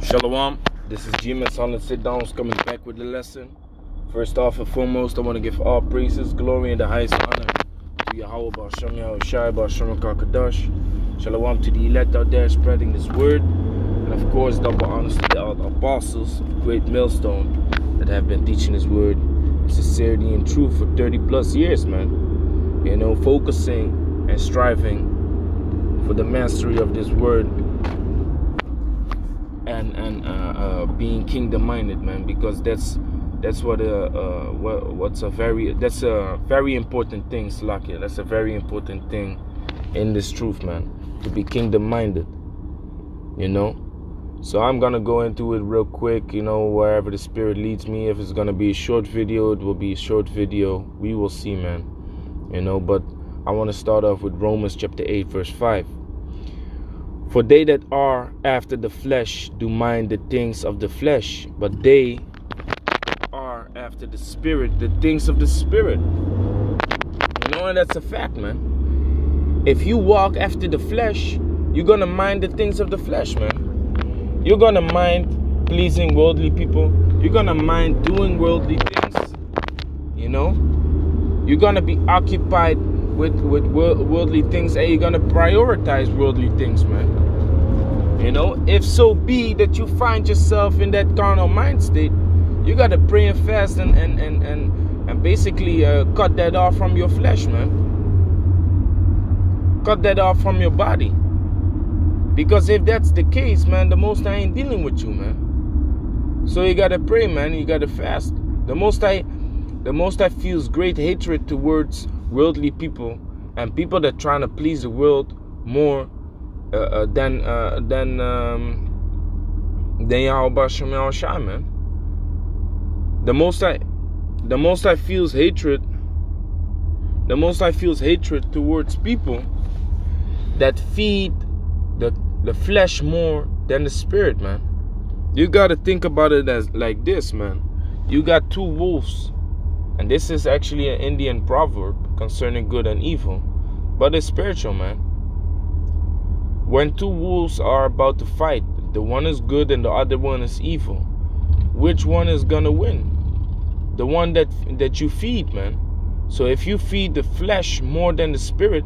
Shalom, this is G-Man Solid Sit Downs coming back with the lesson. First off and foremost, I want to give all praises, glory, and the highest honor to Yahweh B'Hashem Yahushai B'Hashem Kakadash. Shalom to the elect out there spreading this word. And of course, double honors to the apostles of Great Millstone that have been teaching this word in sincerity and truth for 30 plus years, man. You know, focusing and striving for the mastery of this word and being kingdom minded, man, because that's a very important thing, Slakia. That's a very important thing in this truth, man, to be kingdom minded, you know. So I'm gonna go into it real quick, you know, wherever the spirit leads me. If it's gonna be a short video, it will be a short video. We will see, man, you know. But I want to start off with Romans chapter 8 verse 5. For they that are after the flesh do mind the things of the flesh, but they are after the spirit, the things of the spirit. You know, and that's a fact, man. If you walk after the flesh, you're gonna mind the things of the flesh, man. You're gonna mind pleasing worldly people. You're gonna mind doing worldly things. You know, you're gonna be occupied with worldly things, and you're gonna prioritize worldly things, man. You know, if so be that you find yourself in that carnal mind state, you gotta pray and fast and basically cut that off from your flesh, man. Cut that off from your body. Because if that's the case, man, the Most High ain't dealing with you, man. So you gotta pray, man. You gotta fast. The Most High feels great hatred towards worldly people and people that trying to please the world more than Yahweh B'Hashem Yahushai, man. The Most High feels hatred. The Most High feels hatred towards people that feed the flesh more than the spirit, man. You gotta think about it as like this, man. You got two wolves, and this is actually an Indian proverb concerning good and evil, but it's spiritual, man. When two wolves are about to fight, the one is good and the other one is evil, which one is gonna win? The one that you feed, man. So if you feed the flesh more than the spirit,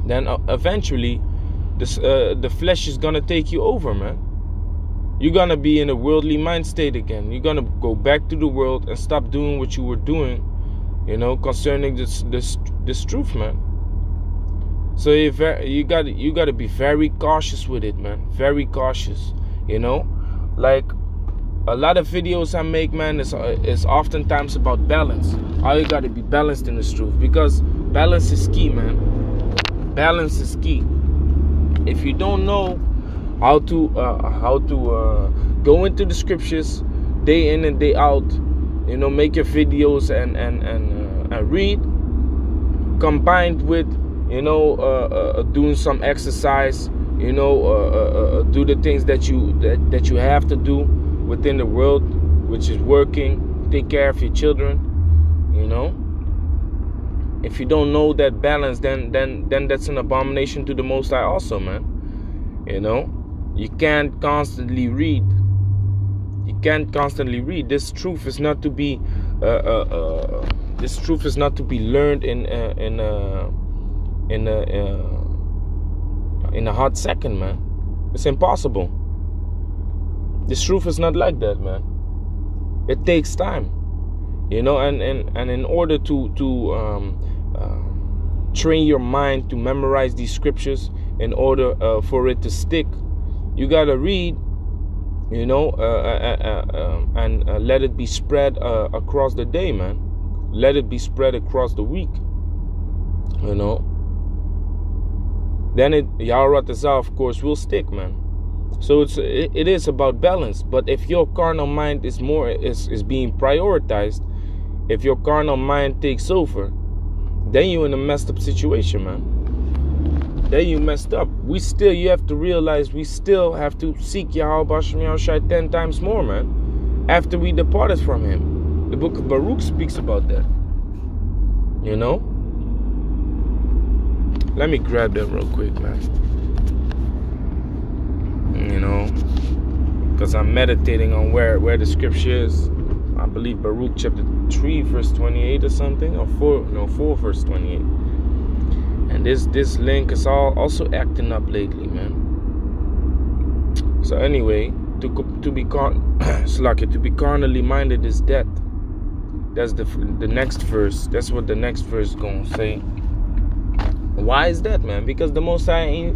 then eventually the flesh is gonna take you over, man. You're gonna be in a worldly mind state again. You're gonna go back to the world and stop doing what you were doing, you know, concerning this truth, man. So you gotta be very cautious with it, man. Very cautious, you know. Like a lot of videos I make, man, is oftentimes about balance. How you gotta be balanced in this truth, because balance is key, man. Balance is key. If you don't know how to go into the scriptures day in and day out, you know, make your videos and read, combined with, you know, doing some exercise, you know, do the things that you have to do within the world, which is working, take care of your children, you know. If you don't know that balance, then that's an abomination to the Most High also, man. You know, you can't constantly read. You can't constantly read. This truth is not to be learned in a hot second, man. It's impossible. This truth is not like that, man. It takes time, you know, and in order to train your mind to memorize these scriptures, in order for it to stick, you gotta read, you know, and let it be spread across the day, man. Let it be spread across the week, you know. Then Yahweh Tazah, of course, will stick, man. So it is about balance. But if your carnal mind is being prioritized, if your carnal mind takes over, then you're in a messed up situation, man. Then you messed up. You have to realize we still have to seek Yahweh B'Hashem Yahushai 10 times more, man, after we departed from him. The book of Baruch speaks about that, you know. Let me grab that real quick, man. You know, because I'm meditating on where the scripture is. I believe Baruch chapter 3 verse 28 or something, or 4 verse 28. And this link is also acting up lately, man. So anyway, to be carnally minded is death. That's the next verse. That's what the next verse gonna say. Why is that, man? Because the Most High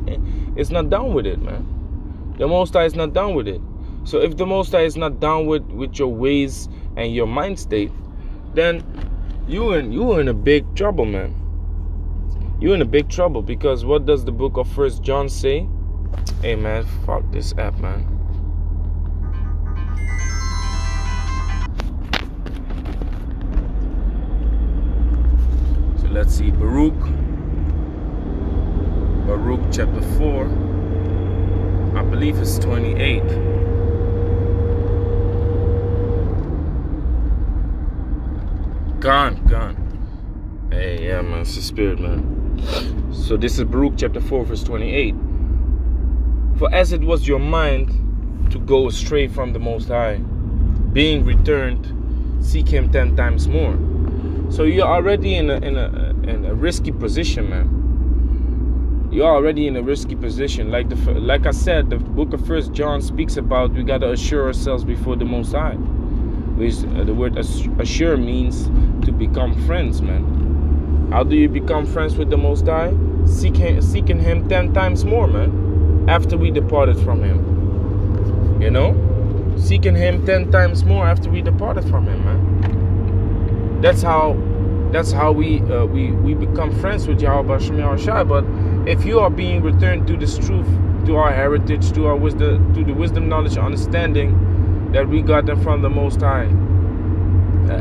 is not down with it, man. The Most High is not down with it. So if the Most High is not down with your ways and your mind state, then you in a big trouble, man. You're in a big trouble, because what does the book of 1 John say? Hey, man, fuck this app, man. So let's see, Baruch chapter 4, I believe it's 28. Gone. Hey, yeah, man, it's the spirit, man. So this is Baruch chapter 4 verse 28. For as it was your mind to go astray from the Most High, being returned, seek Him 10 times more. So you're already in a risky position, man. You're already in a risky position. Like I said, the book of 1 John speaks about we gotta assure ourselves before the Most High. The word assure means to become friends, man. How do you become friends with the Most High? Seeking Him 10 times more, man. After we departed from Him, you know, seeking Him 10 times more after we departed from Him, man. That's how we become friends with Yahweh Shem Yahushai. But if you are being returned to this truth, to our heritage, to our wisdom, to the wisdom, knowledge, understanding that we got them from the Most High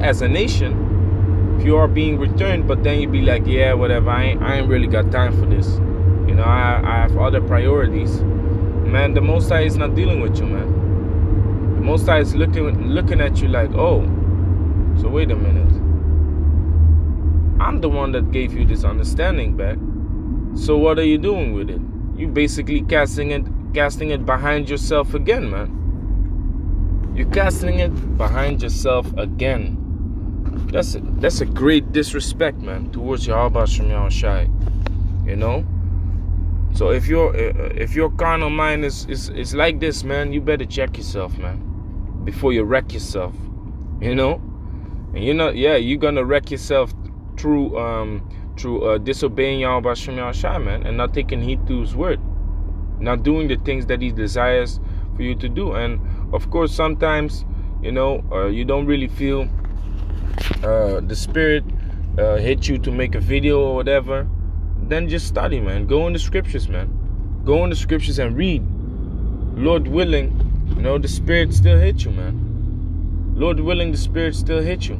as a nation, if you are being returned, but then you be like, yeah, whatever, I ain't really got time for this. You know, I have other priorities. Man, the Most High is not dealing with you, man. The Most High is looking at you like, oh, so wait a minute. I'm the one that gave you this understanding back. So what are you doing with it? You basically casting it behind yourself again, man. You're casting it behind yourself again. That's a great disrespect, man, towards Yahweh Shem Yahushai. You know? So if your carnal mind is like this, man, you better check yourself, man, before you wreck yourself. You know? And you're gonna wreck yourself through disobeying Yahweh Shem Yahushai, man, and not taking heed to His word, not doing the things that He desires for you to do. And of course, sometimes, you know, you don't really feel the spirit hit you to make a video or whatever. Then just study, man. Go in the scriptures, man. Go in the scriptures and read. Lord willing, you know, the spirit still hit you, man. Lord willing, the spirit still hit you.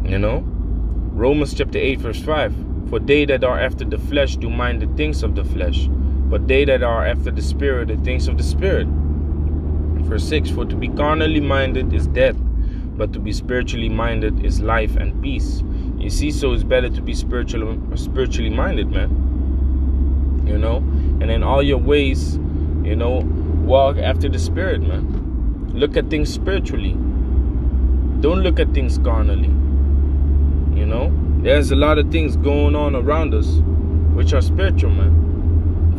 You know? Romans chapter 8 verse 5. For they that are after the flesh do mind the things of the flesh, but they that are after the spirit, the things of the spirit. Verse 6. For to be carnally minded is death, but to be spiritually minded is life and peace. You see, so it's better to be spiritually minded, man. You know, and in all your ways, you know, walk after the spirit, man. Look at things spiritually. Don't look at things carnally. You know, there's a lot of things going on around us which are spiritual, man.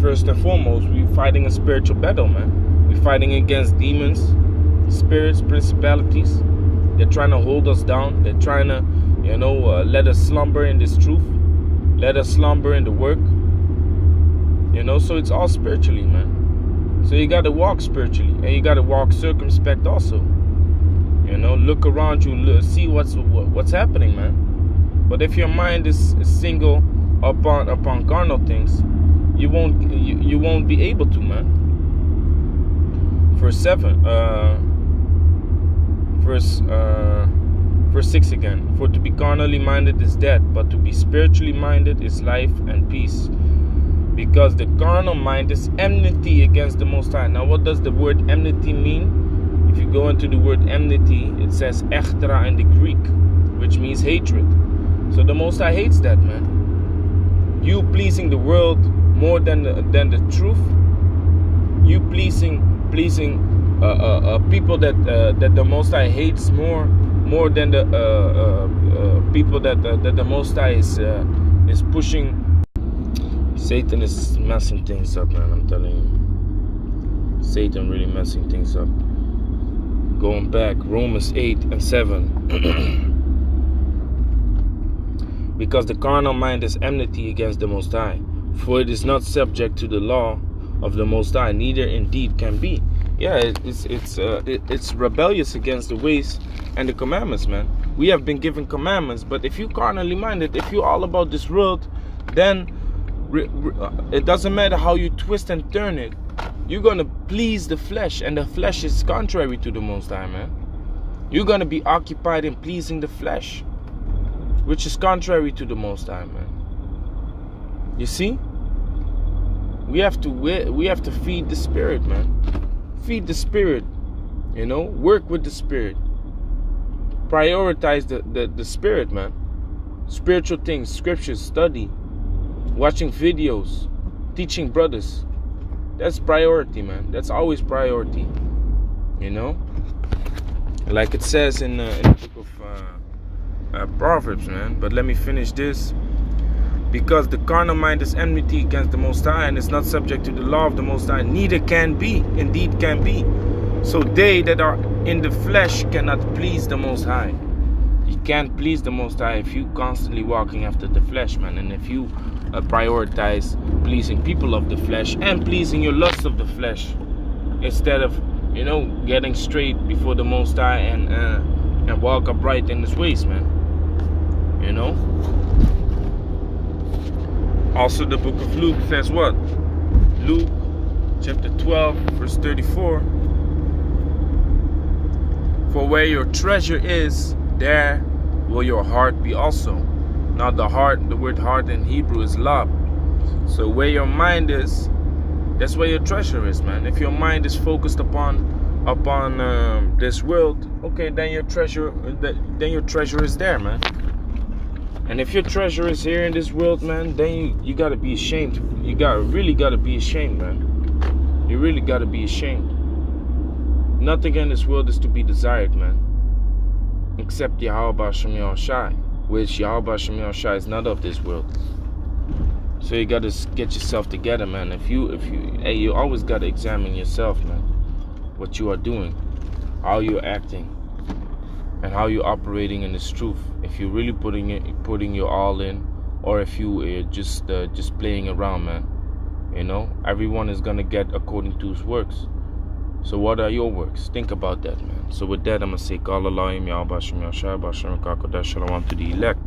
First and foremost, we're fighting a spiritual battle, man. We're fighting against demons, spirits, principalities. They're trying to hold us down. They're trying to, you know, let us slumber in this truth. Let us slumber in the work. You know, so it's all spiritually, man. So you got to walk spiritually, and you got to walk circumspect also. You know, look around you, see what's happening, man. But if your mind is single upon carnal things, you won't be able to, man. Verse 7, verse 6 again. For to be carnally minded is death, but to be spiritually minded is life and peace. Because the carnal mind is enmity against the Most High. Now, what does the word enmity mean? If you go into the word enmity, it says echtra in the Greek, which means hatred. So the Most High hates that, man. You pleasing the world more than the truth, You pleasing people that the Most High hates more than the people that the Most High is pushing. Satan is messing things up, man. I'm telling you, Satan really messing things up. Going back, Romans 8:7. Because the carnal mind is enmity against the Most High, for it is not subject to the law of the Most High, neither indeed can be. Yeah, it's rebellious against the ways and the commandments, man. We have been given commandments, but if you carnally minded, if you're all about this world, then it doesn't matter how you twist and turn it, you're gonna please the flesh, and the flesh is contrary to the Most High, man. You're gonna be occupied in pleasing the flesh, which is contrary to the Most High, man. You see, we have to feed the spirit, man. Feed the spirit, you know. Work with the spirit. Prioritize the spirit, man. Spiritual things, scriptures, study, watching videos, teaching brothers. That's priority, man. That's always priority, you know. Like it says in the book of Proverbs, man. But let me finish this. Because the carnal mind is enmity against the Most High, and is not subject to the law of the Most High, neither can be, indeed can be. So they that are in the flesh cannot please the Most High. You can't please the Most High if you constantly walking after the flesh, man. And if you prioritize pleasing people of the flesh and pleasing your lust of the flesh, instead of, you know, getting straight before the Most High and walk upright in His ways, man. You know. Also, the book of Luke says what? Luke chapter 12, verse 34. For where your treasure is, there will your heart be also. Now the word heart in Hebrew is lab. So where your mind is, that's where your treasure is, man. If your mind is focused upon this world, okay, then your treasure is there, man. And if your treasure is here in this world, man, then you gotta be ashamed. You really gotta be ashamed, man. You really gotta be ashamed. Nothing in this world is to be desired, man, except Yahweh Shem Yahushai, which Yahweh Shem Yahushai is not of this world. So you gotta get yourself together, man. You always gotta examine yourself, man. What you are doing, how you're acting, and how you're operating in this truth. If you're really putting your all in, or if you just playing around, man. You know, everyone is gonna get according to his works. So what are your works? Think about that, man. So with that, I'm gonna say, Call Allahim, Yahweh Shem Yahshua, Bashem Kakodash Shalom to the elect.